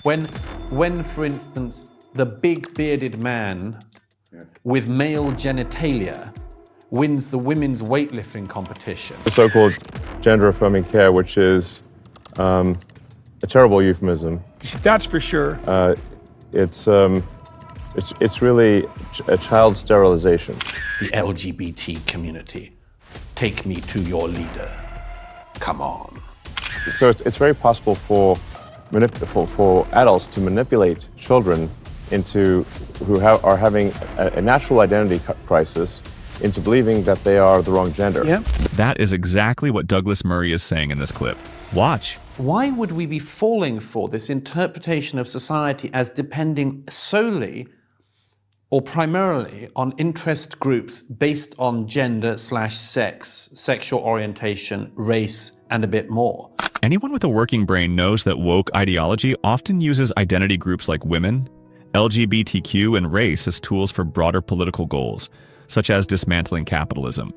When, for instance, the big bearded man with male genitalia wins the women's weightlifting competition. The so-called gender-affirming care, which is a terrible euphemism. That's for sure. It's really a child sterilization. The LGBT community, take me to your leader. Come on. So it's very possible for adults to manipulate children who are having a natural identity crisis into believing that they are the wrong gender. Yep. That is exactly what Douglas Murray is saying in this clip. Watch. Why would we be falling for this interpretation of society as depending solely or primarily on interest groups based on gender/sex, sexual orientation, race, and a bit more? Anyone with a working brain knows that woke ideology often uses identity groups like women, LGBTQ, and race as tools for broader political goals, such as dismantling capitalism.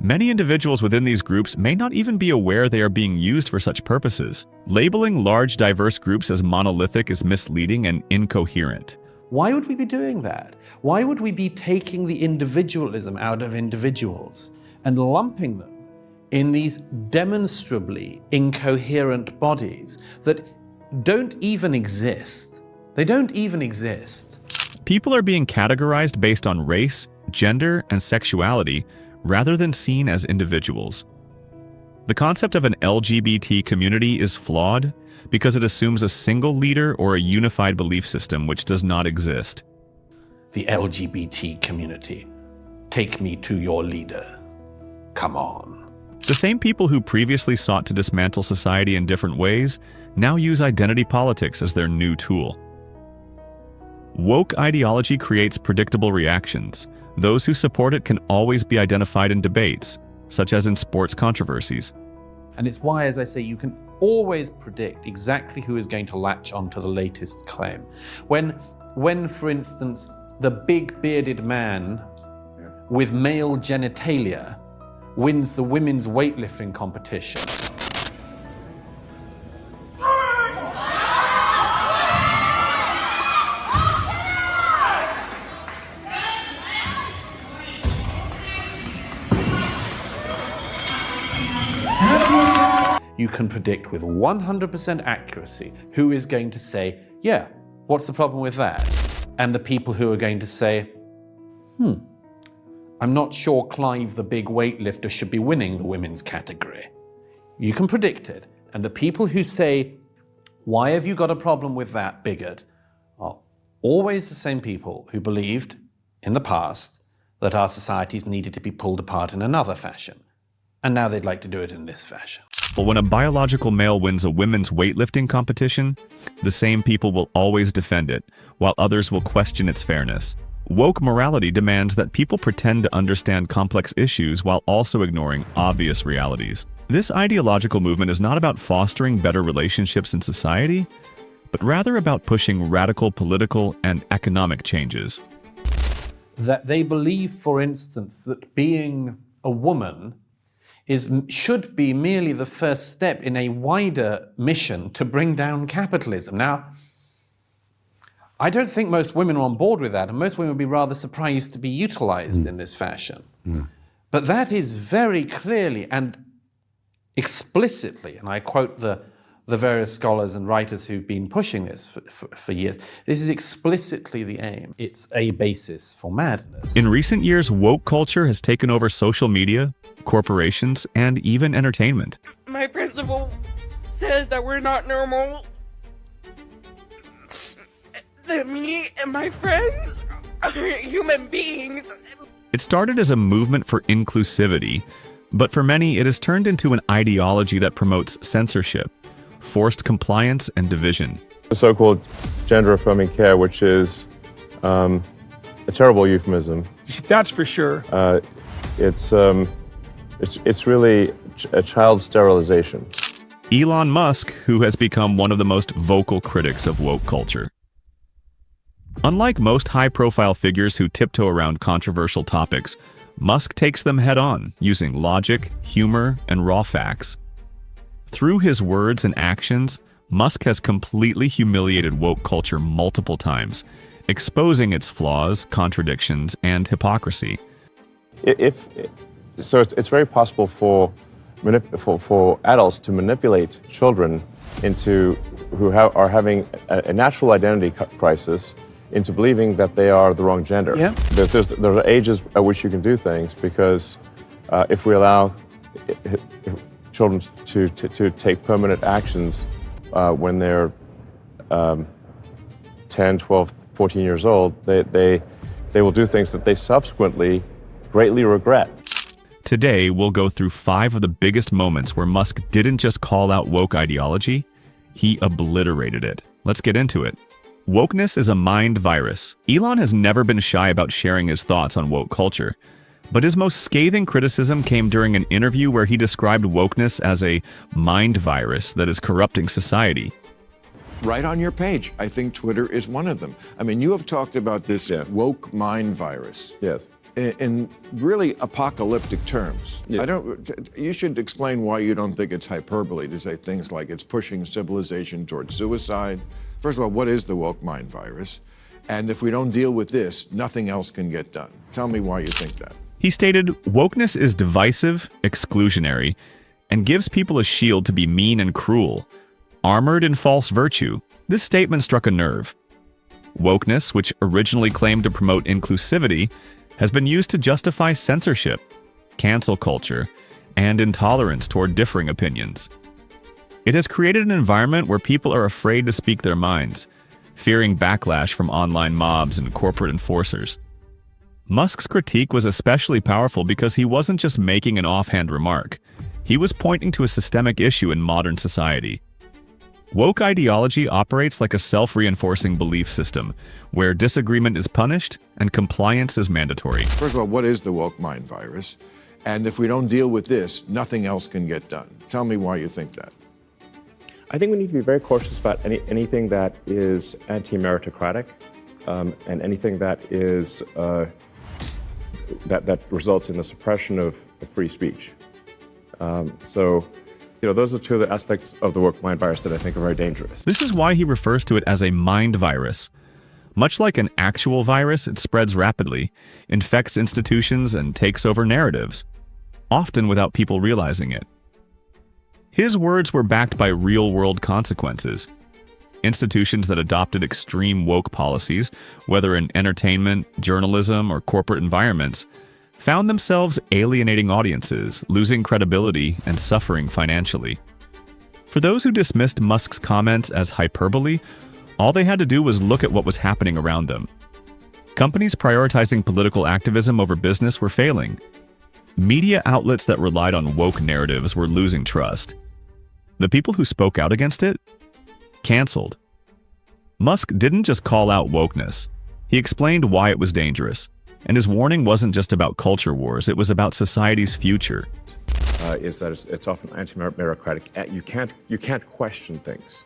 Many individuals within these groups may not even be aware they are being used for such purposes. Labeling large, diverse groups as monolithic is misleading and incoherent. Why would we be doing that? Why would we be taking the individualism out of individuals and lumping them in these demonstrably incoherent bodies that don't even exist? They don't even exist. People are being categorized based on race, gender, and sexuality rather than seen as individuals. The concept of an LGBT community is flawed because it assumes a single leader or a unified belief system which does not exist. The LGBT community, take me to your leader. Come on. The same people who previously sought to dismantle society in different ways now use identity politics as their new tool. Woke ideology creates predictable reactions. Those who support it can always be identified in debates, such as in sports controversies. And it's why, as I say, you can always predict exactly who is going to latch onto the latest claim. When, for instance, the big bearded man with male genitalia wins the women's weightlifting competition. You can predict with 100% accuracy who is going to say, yeah, what's the problem with that? And the people who are going to say, I'm not sure Clive the big weightlifter should be winning the women's category. You can predict it. And the people who say, why have you got a problem with that, bigot, are always the same people who believed in the past that our societies needed to be pulled apart in another fashion. And now they'd like to do it in this fashion. But when a biological male wins a women's weightlifting competition, the same people will always defend it, while others will question its fairness. Woke morality demands that people pretend to understand complex issues while also ignoring obvious realities. This ideological movement is not about fostering better relationships in society, but rather about pushing radical political and economic changes. That they believe, for instance, that being a woman should be merely the first step in a wider mission to bring down capitalism. Now, I don't think most women are on board with that, and most women would be rather surprised to be utilized in this fashion. But that is very clearly and explicitly, and I quote the various scholars and writers who've been pushing this for years, this is explicitly the aim. It's a basis for madness. In recent years, woke culture has taken over social media, corporations, and even entertainment. My principal says that we're not normal. That me and my friends are human beings. It started as a movement for inclusivity, but for many it has turned into an ideology that promotes censorship, forced compliance, and division. The so-called gender-affirming care, which is a terrible euphemism. That's for sure. It's really a child sterilization. Elon Musk, who has become one of the most vocal critics of woke culture. Unlike most high-profile figures who tiptoe around controversial topics, Musk takes them head-on, using logic, humor, and raw facts. Through his words and actions, Musk has completely humiliated woke culture multiple times, exposing its flaws, contradictions, and hypocrisy. It's very possible for adults to manipulate children who are having a natural identity crisis into believing that they are the wrong gender. Yeah. There are ages at which you can do things, because if we allow children to take permanent actions when they're 10, 12, 14 years old, they will do things that they subsequently greatly regret. Today, we'll go through 5 of the biggest moments where Musk didn't just call out woke ideology, he obliterated it. Let's get into it. Wokeness is a mind virus. Elon has never been shy about sharing his thoughts on woke culture. But his most scathing criticism came during an interview where he described wokeness as a mind virus that is corrupting society. Right on your page, I think Twitter is one of them. I mean, you have talked about this woke mind virus. Yes. In really apocalyptic terms. Yeah. You should explain why you don't think it's hyperbole to say things like it's pushing civilization towards suicide. First of all, what is the woke mind virus? And if we don't deal with this, nothing else can get done. Tell me why you think that. He stated, wokeness is divisive, exclusionary, and gives people a shield to be mean and cruel, armored in false virtue. This statement struck a nerve. Wokeness, which originally claimed to promote inclusivity, has been used to justify censorship, cancel culture, and intolerance toward differing opinions. It has created an environment where people are afraid to speak their minds, fearing backlash from online mobs and corporate enforcers. Musk's critique was especially powerful because he wasn't just making an offhand remark. He was pointing to a systemic issue in modern society. Woke ideology operates like a self-reinforcing belief system, where disagreement is punished and compliance is mandatory. First of all, what is the woke mind virus? And if we don't deal with this, nothing else can get done. Tell me why you think that. I think we need to be very cautious about anything that is anti-meritocratic, and anything that is that results in the suppression of free speech. Those are 2 of the aspects of the woke mind virus that I think are very dangerous. This is why he refers to it as a mind virus. Much like an actual virus, it spreads rapidly, infects institutions, and takes over narratives, often without people realizing it. His words were backed by real-world consequences. Institutions that adopted extreme woke policies, whether in entertainment, journalism, or corporate environments, found themselves alienating audiences, losing credibility, and suffering financially. For those who dismissed Musk's comments as hyperbole, all they had to do was look at what was happening around them. Companies prioritizing political activism over business were failing. Media outlets that relied on woke narratives were losing trust. The people who spoke out against it? Canceled. Musk didn't just call out wokeness. He explained why it was dangerous. And his warning wasn't just about culture wars, it was about society's future. Is that it's often anti-meritocratic. You can't question things.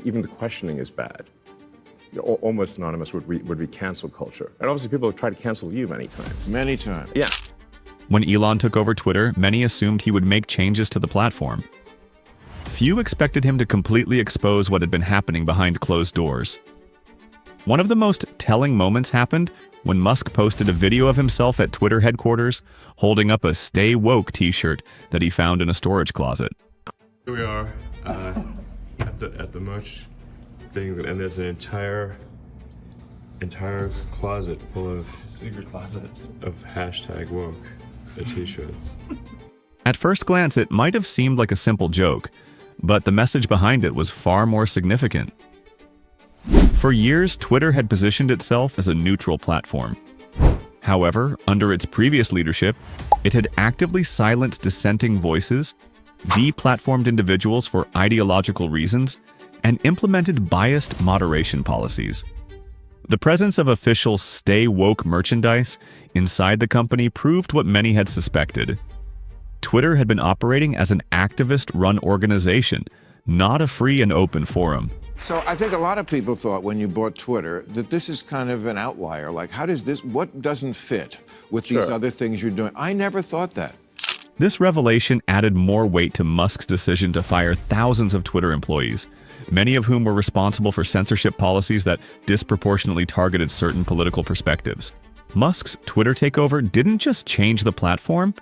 Even the questioning is bad. Almost synonymous would be cancel culture. And obviously people have tried to cancel you many times. Many times. Yeah. When Elon took over Twitter, many assumed he would make changes to the platform. Few expected him to completely expose what had been happening behind closed doors. One of the most telling moments happened when Musk posted a video of himself at Twitter headquarters holding up a Stay Woke t-shirt that he found in a storage closet. Here we are at the merch thing, and there's an entire closet full of Secret closet. of #woke t-shirts. At first glance, it might have seemed like a simple joke, but the message behind it was far more significant. For years, Twitter had positioned itself as a neutral platform. However, under its previous leadership, it had actively silenced dissenting voices, deplatformed individuals for ideological reasons, and implemented biased moderation policies. The presence of official Stay Woke merchandise inside the company proved what many had suspected. Twitter had been operating as an activist-run organization, not a free and open forum. So I think a lot of people thought when you bought Twitter that this is kind of an outlier. Like, what doesn't fit with these other things you're doing? I never thought that. This revelation added more weight to Musk's decision to fire thousands of Twitter employees, many of whom were responsible for censorship policies that disproportionately targeted certain political perspectives. Musk's Twitter takeover didn't just change the platform,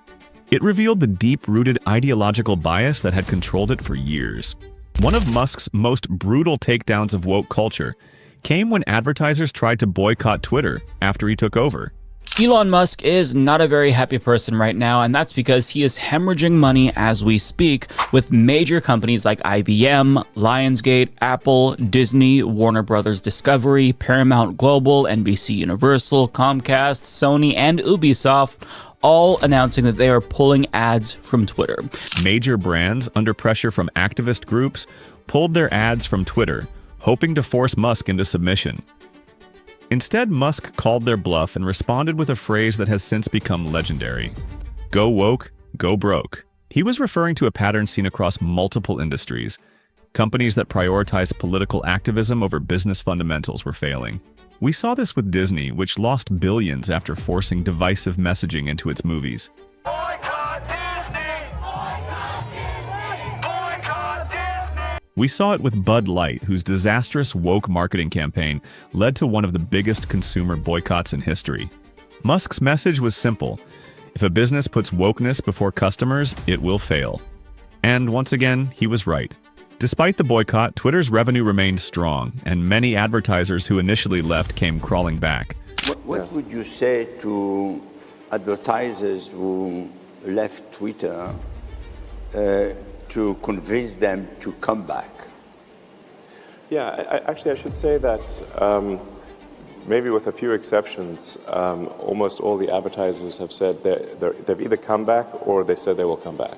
it revealed the deep-rooted ideological bias that had controlled it for years. One of Musk's most brutal takedowns of woke culture came when advertisers tried to boycott Twitter after he took over. Elon Musk is not a very happy person right now, and that's because he is hemorrhaging money as we speak with major companies like IBM, Lionsgate, Apple, Disney, Warner Brothers Discovery, Paramount Global, NBC Universal, Comcast, Sony, and Ubisoft, all announcing that they are pulling ads from Twitter. Major brands, under pressure from activist groups, pulled their ads from Twitter, hoping to force Musk into submission. Instead, Musk called their bluff and responded with a phrase that has since become legendary. Go woke, go broke. He was referring to a pattern seen across multiple industries. Companies that prioritized political activism over business fundamentals were failing. We saw this with Disney, which lost billions after forcing divisive messaging into its movies. We saw it with Bud Light, whose disastrous woke marketing campaign led to one of the biggest consumer boycotts in history. Musk's message was simple: if a business puts wokeness before customers, it will fail. And once again, he was right. Despite the boycott, Twitter's revenue remained strong, and many advertisers who initially left came crawling back. What would you say to advertisers who left Twitter to convince them to come back? Yeah, actually, I should say that maybe with a few exceptions, almost all the advertisers have said they've either come back or they said they will come back.